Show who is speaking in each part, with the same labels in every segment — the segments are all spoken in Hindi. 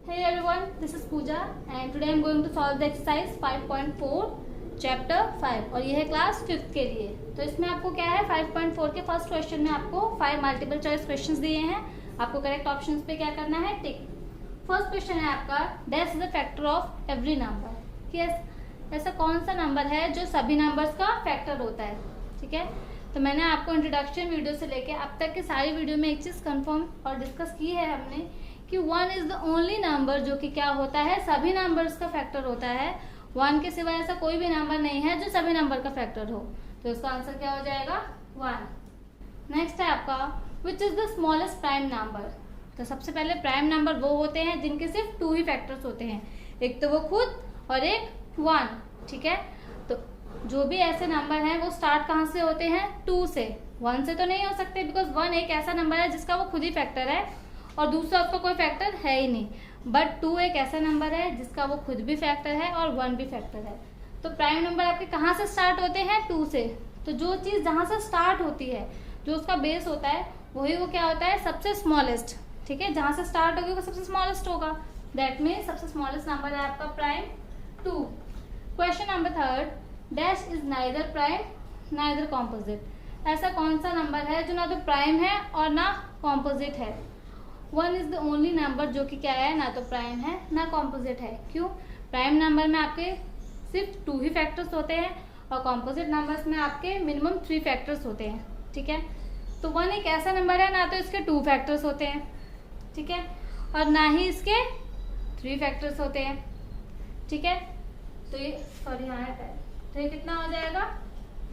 Speaker 1: Hey everyone, this is Pooja and today I am going to solve the exercise 5.4 chapter 5 और यह है क्लास 5th के लिए। तो इसमें आपको क्या है 5.4 के फर्स्ट क्वेश्चन में आपको 5 मल्टीपल चॉइस क्वेश्चंस दिए हैं। आपको करेक्ट ऑप्शंस पे क्या करना है, टिक। फर्स्ट क्वेश्चन है आपका, that is the factor of every number, कि ऐसा कौन सा नंबर है जो सभी नंबर्स का फैक्टर होता है। ठीक है, तो मैंने आपको इंट्रोडक्शन वीडियो से लेके अब तक के सारी वीडियो में एक चीज कंफर्म और डिस्कस की है हमने कि 1 इज द ओनली नंबर जो कि क्या होता है, सभी नंबर्स का फैक्टर होता है। 1 के सिवाय ऐसा कोई भी नंबर नहीं है जो सभी नंबर का फैक्टर हो। तो इसका आंसर क्या हो जाएगा, 1। नेक्स्ट है आपका, which is the smallest prime number. तो सबसे पहले प्राइम नंबर वो होते हैं जिनके सिर्फ 2 ही फैक्टर्स होते हैं, एक तो वो खुद और एक 1। ठीक है, तो जो भी ऐसे नंबर हैं वो स्टार्ट कहाँ से होते हैं, 2 से। 1 से तो नहीं हो सकते, बिकॉज 1 एक ऐसा नंबर है जिसका वो खुद ही फैक्टर है और दूसरा उसका कोई फैक्टर है ही नहीं। बट 2 एक ऐसा नंबर है जिसका वो खुद भी फैक्टर है और 1 भी फैक्टर है। तो प्राइम नंबर आपके कहाँ से स्टार्ट होते हैं, 2 से। तो जो चीज जहाँ से स्टार्ट होती है, जो उसका बेस होता है, वही वो क्या होता है, सबसे स्मॉलेस्ट। ठीक है, जहाँ से स्टार्ट होगी वो सबसे स्मॉलेस्ट होगा। दैट मीन सबसे स्मॉलेस्ट नंबर है आपका prime 2। Question number 3, dash is neither prime neither composite. ऐसा कौन सा नंबर है जो ना तो प्राइम है और ना कॉम्पोजिट है। 1 इज द ओनली नंबर जो कि क्या है, ना तो प्राइम है ना कॉम्पोजिट है। क्यों, प्राइम नंबर में आपके सिर्फ 2 ही फैक्टर्स होते हैं और कॉम्पोजिट नंबर्स में आपके मिनिमम 3 फैक्टर्स होते हैं। ठीक है, तो 1 एक ऐसा नंबर है ना तो इसके 2 फैक्टर्स होते हैं, ठीक है, और ना ही इसके 3 फैक्टर्स होते हैं। ठीक है, तो ये तो ये कितना हो जाएगा,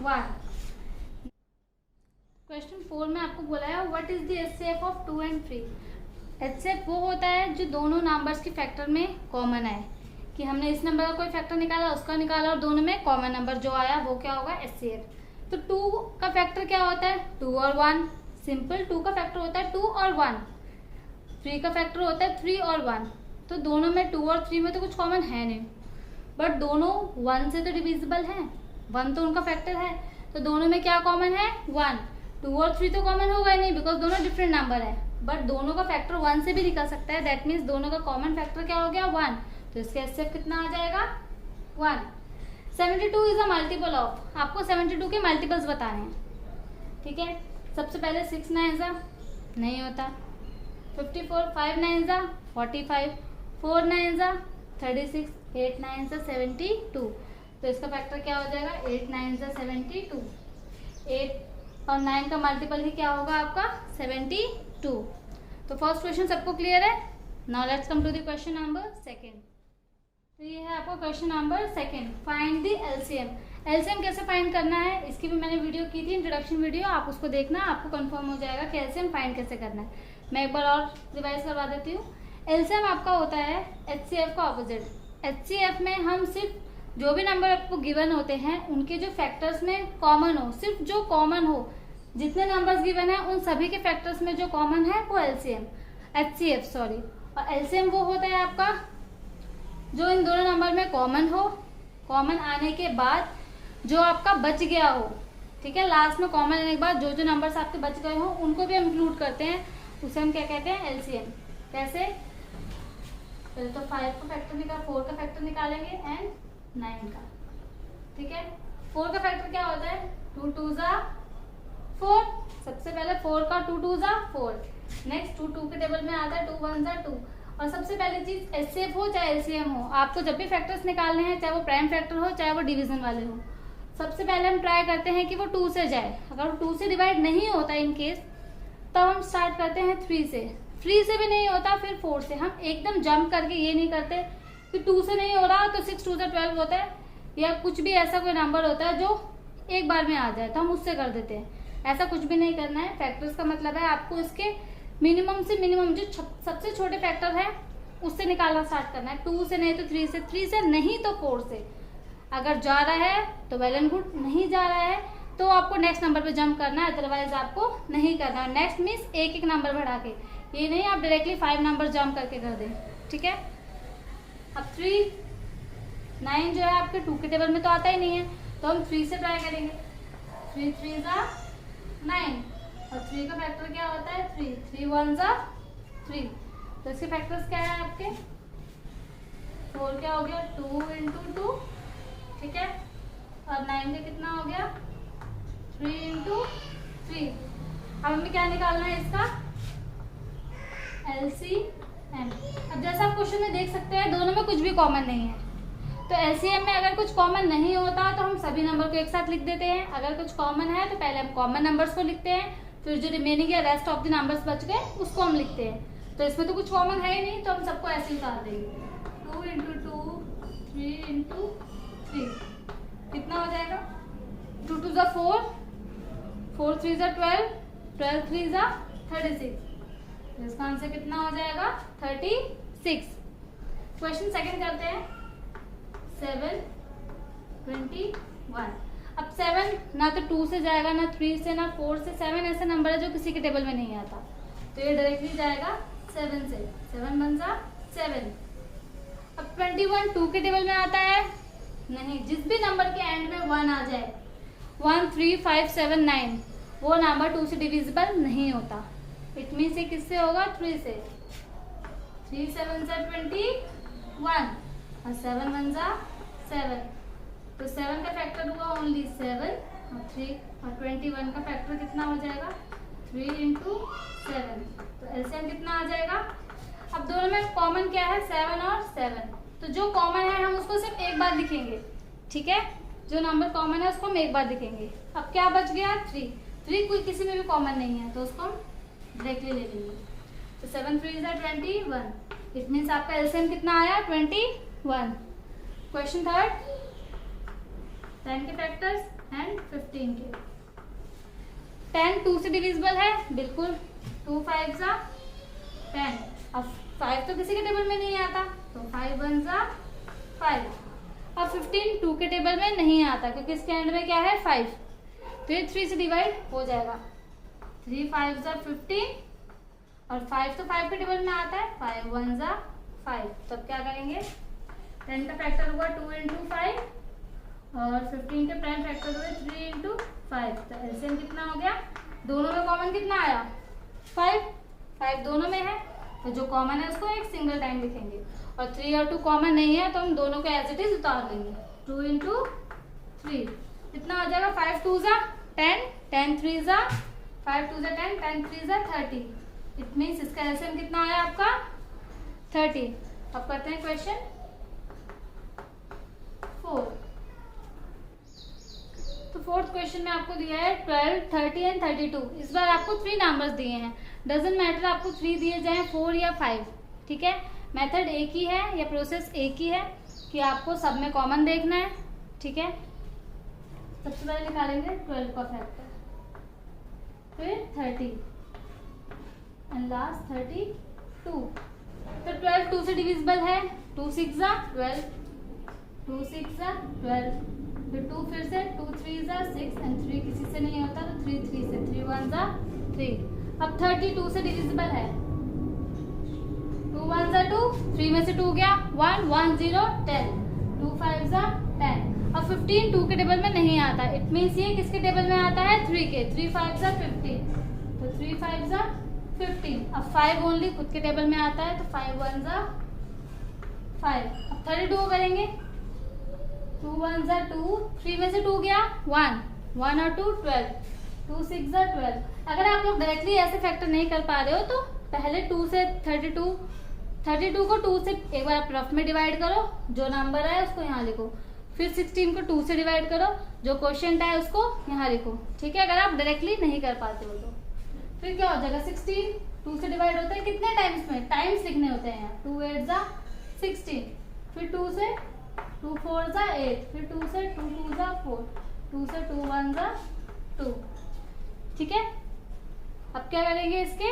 Speaker 1: 1। क्वेश्चन 4 में आपको बोला है, what is the HCF of 2 and 3। HCF वो होता है जो दोनों नंबर्स के फैक्टर में कॉमन है, कि हमने इस नंबर का कोई फैक्टर निकाला, उसका निकाला और दोनों में कॉमन नंबर जो आया वो क्या होगा, एचसीएफ। तो 2 का फैक्टर क्या होता है, 2 और 1। सिंपल 2 का फैक्टर होता है 2 और 1। 3 का फैक्टर होता है 3 और 1। तो दोनों में 2 और 3 में तो कुछ कॉमन है नहीं, बट दोनों 1 से तो डिविजिबल हैं, 1 तो उनका फैक्टर है। तो दोनों में क्या कॉमन है, 1। 2 और 3 तो कॉमन होगा नहीं, बिकॉज दोनों डिफरेंट नंबर है, बट दोनों का फैक्टर 1 से भी निकल सकता है। दैट मीन्स दोनों का कॉमन फैक्टर क्या हो गया, 1। तो इसका एचसीएफ कितना आ जाएगा, 1। 72 इज अ मल्टीपल ऑफ, आपको 72 के मल्टीपल्स बताने हैं। ठीक है, सबसे पहले 6 9 नहीं होता, 54 5 9 45, 4 9 36, 8 9 72। तो इसका फैक्टर क्या हो जाएगा, 8 9 72। 8 और 9 का मल्टीपल ही क्या होगा आपका, 72। तो फर्स्ट क्वेश्चन सबको क्लियर है। Now let's come to the question number 2। तो ये है आपका question number 2, find the LCM. LCM कैसे फाइंड करना है, इसकी भी मैंने वीडियो की थी, इंट्रोडक्शन वीडियो, आप उसको देखना, आपको कंफर्म हो जाएगा कि एलसीएम फाइंड कैसे करना है। मैं एक बार और रिवाइज करवा देती हूँ। एलसीएम आपका होता है एचसीएफ का ऑपोजिट। एचसीएफ में हम सिर्फ जो भी नंबर आपको गिवन होते हैं उनके जो फैक्टर्स में कॉमन हो, सिर्फ जो कॉमन हो, जितने नंबर्स गिवन है उन सभी के फैक्टर्स में जो कॉमन है वो एलसीएम, एचसीएफ सॉरी। और एलसीएम वो होता है आपका जो इन दोनों नंबर में कॉमन हो, कॉमन आने के बाद जो आपका बच गया हो। ठीक है, लास्ट में कॉमन आने के बाद जो जो नंबर्स आपके बच गए हो उनको भी हम इंक्लूड करते हैं, उसे हम क्या कहते हैं, एलसीएम। कैसे, पहले तो 5 का फैक्टर निकाल, 4 का फैक्टर निकालेंगे एंड 9 का। ठीक है, 4 का फैक्टर क्या होता है, 2 2 4। सबसे पहले 4 का 2 2 4। नेक्स्ट 2 2 के टेबल में आता है 2 1 2। और सबसे पहली चीज एचसीएफ हो चाहे एलसीएम हो, आपको जब भी फैक्टर्स निकालने हैं, चाहे वो प्राइम फैक्टर हो चाहे वो डिवीजन वाले हो, सबसे पहले हम ट्राई करते हैं कि वो 2 से जाए। अगर वो 2 से डिवाइड नहीं होता इन केस, तब हम स्टार्ट करते हैं 3 से। 3 से भी नहीं होता फिर 4 से। हम एकदम जंप करके ये नहीं करते कि 2 से नहीं हो रहा तो 6 2 12 होता है, या कुछ भी ऐसा कोई नंबर होता है जो एक बार में आ जाए तो हम उससे कर देते हैं। ऐसा कुछ भी नहीं करना है। फैक्टर्स का मतलब है आपको इसके मिनिमम से मिनिमम जो सबसे छोटे फैक्टर है उससे निकालना स्टार्ट करना है। 2 से नहीं तो 3 से, 3 से नहीं तो 4 से। अगर जा रहा है तो वेल एंड गुड, नहीं जा रहा है तो आपको नेक्स्ट नंबर पे जंप करना है, अदरवाइज आपको नहीं करना है। नेक्स्ट मीन्स एक एक नंबर बढ़ा के, ये नहीं आप डायरेक्टली 5 नंबर जंप करके कर दें। ठीक है, अब 3 9 जो है आपके 2 के टेबल में तो आता ही नहीं है, तो हम 3 से ट्राई करेंगे। 3 3 9 और 3 का फैक्टर क्या होता है, 3 3 1 3। तो इसके फैक्टर्स क्या है आपके, 4 क्या हो गया 2 इंटू 2, ठीक है। और 9 का कितना हो गया 3 इंटू 3। अब हमें क्या निकालना है इसका LCM। अब जैसा आप क्वेश्चन में देख सकते हैं दोनों में कुछ भी कॉमन नहीं है, तो LCM में अगर कुछ कॉमन नहीं होता तो हम सभी नंबर को एक साथ लिख देते हैं। अगर कुछ कॉमन है तो पहले हम कॉमन नंबर्स को लिखते हैं, फिर जो रिमेनिंग या रेस्ट ऑफ द नंबर्स बच गए उसको हम लिखते हैं। तो इसमें तो कुछ कॉमन है ही नहीं, तो हम सबको ऐसे ही उतार देंगे 2 इंटू 2, 3 इंटू 3, कितना हो जाएगा 2 2 ज़ा 4, 4 3 ज़ा 12, 12 3 ज़ा 36। इसका आंसर कितना हो जाएगा 36। क्वेश्चन सेकंड करते हैं 7 21। अब 7 ना तो 2 से जाएगा, ना 3 से, ना 4 से। 7 ऐसा नंबर है जो किसी के टेबल में नहीं आता, तो ये डायरेक्टली जाएगा 7 से। 7 1 ज़ा 7। अब 21 2 के टेबल में आता है नहीं, जिस भी नंबर के एंड में 1 आ जाए 1 3 5 7 9 वो नंबर 2 से डिविजिबल नहीं होता। इट मीन्स ये किससे होगा 3 से। 3 7 ज़ा 21 और 7 1 ज़ा 7, तो 7 का फैक्टर हुआ ओनली 7 और 3, और 21 का फैक्टर कितना हो जाएगा 3 इंटू 7। तो एलसीएम कितना आ जाएगा। अब दोनों में कॉमन क्या है 7 और 7, तो जो कॉमन है हम उसको सिर्फ एक बार लिखेंगे, ठीक है। जो नंबर कॉमन है उसको हम एक बार लिखेंगे। अब क्या बच गया 3 कोई किसी में भी कॉमन नहीं है, तो उसको हम डायरेक्टली ले लेंगे। तो 7 3 ज़ा 21, इट मीन्स आपका एलसीएम कितना आया 21। क्वेश्चन थर्ड 10 के फैक्टर्स एंड 15 के। 10 2 से डिविजिबल है बिल्कुल, 2 5 ज़ा 10। अब 5 तो किसी के टेबल में नहीं आता, तो 5 1 ज़ा 5। अब 15 2 के टेबल में नहीं आता क्योंकि इसके एंड में क्या है 5, तो ये 3 से डिवाइड हो जाएगा। 3 5 ज़ा 15 और 5 तो 5 के टेबल में आता है, 5 1 ज़ा 5। तो अब क्या करेंगे 10 का फैक्टर हुआ 2 इंटू 5 और 15 के प्राइम फैक्टर हुए 3 इंटू 5। तो एलसीएम कितना हो गया, दोनों में कॉमन कितना आया 5 दोनों में है, तो जो कॉमन है उसको एक सिंगल टाइम लिखेंगे। और 3 और 2 कॉमन नहीं है तो हम दोनों को एज इट इज उतार देंगे। 2 इंटू 3 कितना हो जाएगा 5 2 ज़ा 10, 10 3 ज़ा 5 2 ज़ा 10, 10 3 ज़ा 30। इट मीन्स इसका एलसीएम कितना आया आपका 30। अब करते हैं क्वेश्चन 4। तो फोर्थ क्वेश्चन में आपको दिया है 12 30 एंड 32। इस बार आपको 3 नंबर्स दिए हैं, डजंट मैटर आपको 3 दिए जाएं 4 या 5, ठीक है। मेथड एक ही है या प्रोसेस एक ही है कि आपको सब में कॉमन देखना है, ठीक है। सबसे पहले निकालेंगे 12 का फैक्टर, फिर 30 एंड लास्ट 32। तो 12 2 से डिविजिबल है, 2 6 ज़ा 12, 2 6 ज़ा 12, फिर 2 फिर से 2 3 ज़ा 6 एंड 3 किसी से नहीं होता तो 3 3 से 3 1 ज़ा 3। अब 32 से डिविजिबल है, 2 1 ज़ा 2, 3 में से 2 गया 1 1 0 10, 2 5 ज़ा 10। अब 15 2 के टेबल में नहीं आता, इट मीन्स ये किसके टेबल में आता है 3 के। 3 5 ज़ा 15, तो 3 5 ज़ा 15। अब 5 ओनली खुद के टेबल में आता है, तो 5 1 ज़ा 5। अब 32 करेंगे, 2 1 ज़ा 2, 3 में से 2 गया 1 1 और 2 12, 2 6 ज़ा 12। अगर आप लोग डायरेक्टली ऐसे फैक्टर नहीं कर पा रहे हो तो पहले 2 से 32 को 2 से एक बार आप रफ में डिवाइड करो, जो नंबर है उसको यहाँ लिखो, फिर 16 को 2 से डिवाइड करो, जो क्वोशिएंट है उसको यहाँ लिखो, ठीक है। अगर आप डायरेक्टली नहीं कर पाते हो तो फिर क्या हो जाएगा 16 2 से डिवाइड होता है कितने टाइम्स में, टाइम्स लिखने होते हैं यहाँ। 2 8 ज़ा 16, फिर 2 से 2 4 ज़ा 8, फिर 2 से 2 2 ज़ा 4, 2 से 2 1 ज़ा 2, ठीक है। अब क्या करेंगे इसके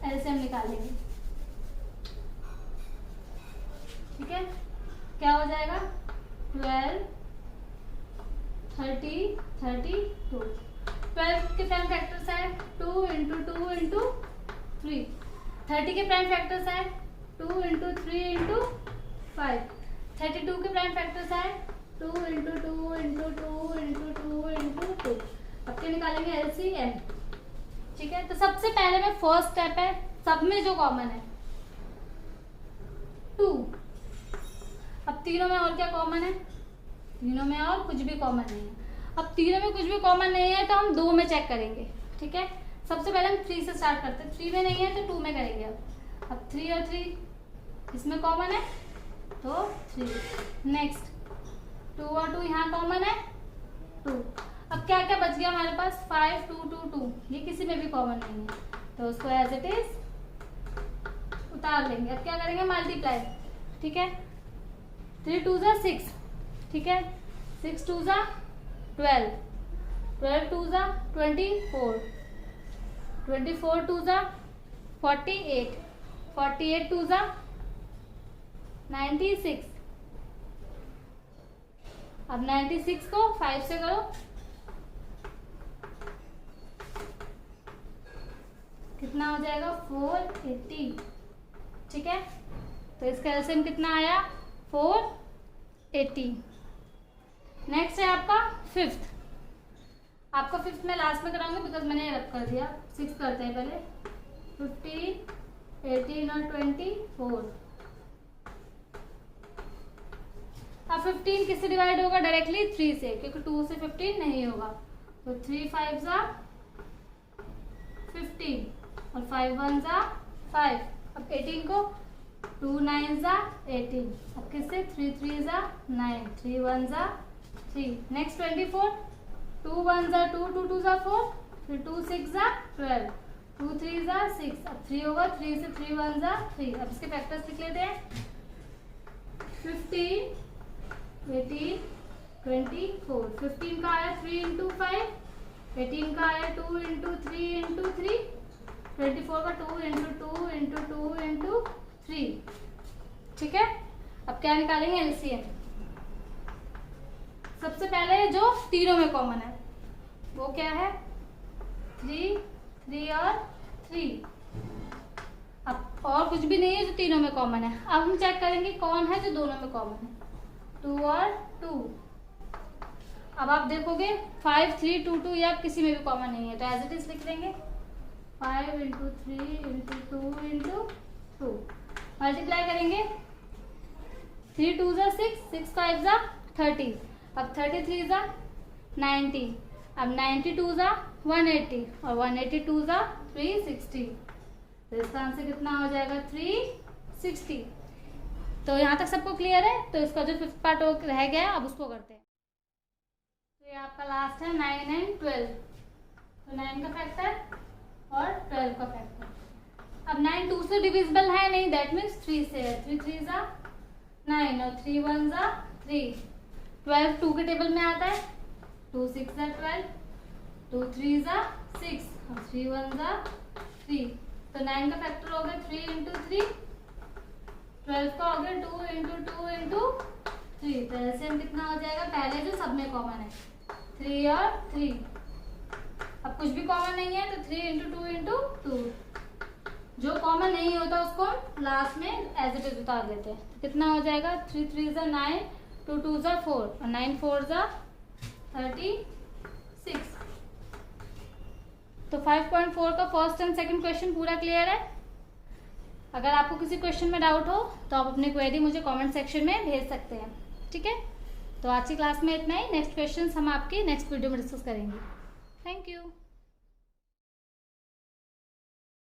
Speaker 1: एलसीएम निकालेंगे, ठीक है। क्या हो जाएगा 12 30 32। 12 के प्राइम फैक्टर्स है 2 इंटू 2 इंटू 3। 30 के प्राइम फैक्टर्स है 2 इंटू 3 इंटू 5। 32 के प्राइम फैक्टर्स है 2 इंटू 2 इंटू 2 इंटू 2 इंटू 2। अब क्या निकालेंगे एलसीएम, ठीक है। तो सबसे पहले में फर्स्ट स्टेप है सब में जो कॉमन है, 2। अब तीनों में और क्या कॉमन है? तीनों में और कुछ भी कॉमन नहीं है। अब तीनों में कुछ भी कॉमन नहीं है तो हम 2 में चेक करेंगे, ठीक है। सबसे पहले हम 3 से स्टार्ट करते हैं। 3 में नहीं है तो 2 में करेंगे। अब 3 और 3 इसमें कॉमन है तो 3। नेक्स्ट 2 और 2 यहाँ कॉमन है 2। अब क्या क्या बच गया हमारे पास? 5 2 2 2, ये किसी में भी कॉमन नहीं है तो उसको एज इट इज उतार लेंगे। अब क्या करेंगे? मल्टीप्लाई, ठीक है। 3 2 जा 6, ठीक है। 6 2 जा 12, 12 2 जा 24, 24 2 जा 48, 48 2 जा 96। अब 96 को 5 से करो, कितना हो जाएगा? 480, ठीक है। तो इसका एलसीएम कितना आया? 480। नेक्स्ट है आपका फिफ्थ। आपका फिफ्थ में लास्ट में कराऊंगी बिकॉज मैंने रब कर दिया। 6 करते हैं पहले। 15 18 और 24। अब 15 किससे डिवाइड होगा? डायरेक्टली 3 से, क्योंकि 2 से 15 नहीं होगा। तो 3 5 जा 15 और 5 1 जा 5। अब 18 को 2 9 जा 18। अब किससे? 3 3 जा 9, 3 1 जा 3। नेक्स्ट 24, 2 1 जा 2, 2 2 जा 4, फिर 2 6 जा 12, 2 3 जा 6। अब 3 होगा, 3 से 3 1 जा 3। अब इसके फैक्टर्स लिख लेते हैं। 15 18 24। 15 का आया 3 इंटू 5, 18 का आया 2 इंटू 3 इंटू 3, 24 का 2 इंटू 2 इंटू 2 इंटू 3, ठीक है। अब क्या निकालेंगे? एलसीएम। सबसे पहले जो तीनों में कॉमन है वो क्या है? 3 3 और 3। अब और कुछ भी नहीं है जो तीनों में कॉमन है। अब हम चेक करेंगे कौन है जो दोनों में कॉमन है। 2 और 2। अब आप देखोगे 5 3 2 2 ये आप किसी में भी कॉमन नहीं है तो एज इट इज लिख देंगे। 5 इंटू 3 इंटू 2 इंटू 2। मल्टीप्लाई करेंगे। 3 2 जा 6, 6 5 जा 30। अब 33 जा 90। अब 92 जा 180 और 182 जा 360। तो इसका आंसर कितना हो जाएगा? 360। तो यहाँ तक सबको क्लियर है? तो इसका जो फिफ्थ पार्ट रह गया है अब उसको करते हैं। तो ये आपका लास्ट है 9 एंड 12। तो 9 का फैक्टर और 12 का फैक्टर। अब 9 2 से डिविजिबल है नहीं, दैट मीन्स 3 से है। 3 3 जा 9 और 3 1 जा 3। 12 2 के टेबल में आता है। 2 6 जा 12, 2 3 जा 6 और 3 1 जा 3। तो 9 का फैक्टर हो गया 3 इंटू 3। 12 का हो गया 2 इंटू 2 इंटू 3। तो एलसीएम कितना हो जाएगा? पहले जो सब में कॉमन है 3 और 3। अब कुछ भी कॉमन नहीं है तो 3 इंटू 2 इंटू 2। जो कॉमन नहीं होता उसको हम लास्ट में एज इट इज उतार देते हैं। तो कितना हो जाएगा? 3 3 जा 9, 2 2 जा 4 और 9 4 जा 36। तो 5.4 का फर्स्ट एंड सेकंड क्वेश्चन पूरा क्लियर है। अगर आपको किसी क्वेश्चन में डाउट हो तो आप अपनी क्वेरी मुझे कमेंट सेक्शन में भेज सकते हैं, ठीक है। तो आज की क्लास में इतना ही। नेक्स्ट क्वेश्चन हम आपकी नेक्स्ट वीडियो में डिस्कस करेंगे। Thank you.